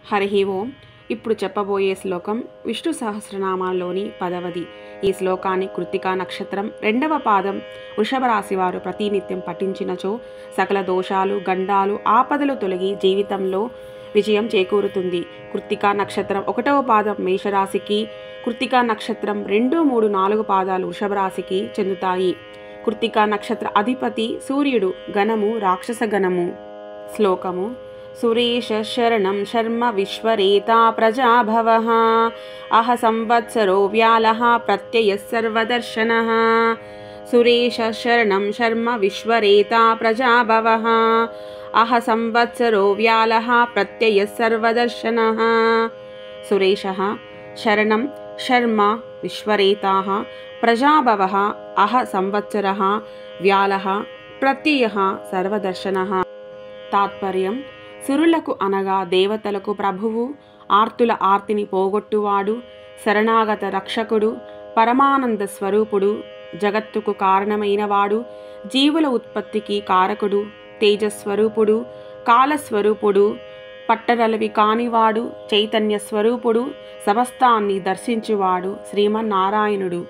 హరి ఓం. ఇప్పుడు చెప్పబోయే శ్లోకం విష్ణు సహస్రనామాల్లోని 10వది. ఈ శ్లోకాన్ని కృత్తికా నక్షత్రం 2వ పాదం వృషభ రాశి వారు ప్రతినిత్యం పఠించినచో సకల దోషాలు, గండాలు, ఆపదలు తొలగి జీవితంలో విజయం చేకూరుతుంది. కృత్తికా నక్షత్రం 1వ పాదం మేషరాశికి, కృత్తికా నక్షత్రం 2, 3, 4 పాదాలు వృషభ రాశికి చెందుతాయి. కృత్తికా నక్షత్ర అధిపతి సూర్యుడు, గణము రాక్షస గణము. శ్లోకము: సురేష శరణం శర్మ విశ్వరేతా ప్రజాభవః అహ సంవత్సరో వ్యాలః ప్రత్యయః సర్వదర్శనః. సురేష శరణం శర్మ విశ్వరేతా ప్రజాభవః అహ సంవత్సరో వ్యాలః ప్రత్యయః సర్వదర్శనః. సురేషః శరణం శర్మ విశ్వరేతాః ప్రజాభవః అహ సంవత్సరః వ్యాలః ప్రత్యయః సర్వదర్శనః. తాత్పర్యం: సురులకు అనగా దేవతలకు ప్రభువు, ఆర్తుల ఆర్తిని పోగొట్టువాడు, శరణాగత రక్షకుడు, పరమానంద స్వరూపుడు, జగత్తుకు కారణమైనవాడు, జీవుల ఉత్పత్తికి కారకుడు, తేజస్వరూపుడు, కాలస్వరూపుడు, పట్టరలవి కానివాడు, చైతన్య స్వరూపుడు, సమస్తాన్ని దర్శించువాడు శ్రీమన్నారాయణుడు.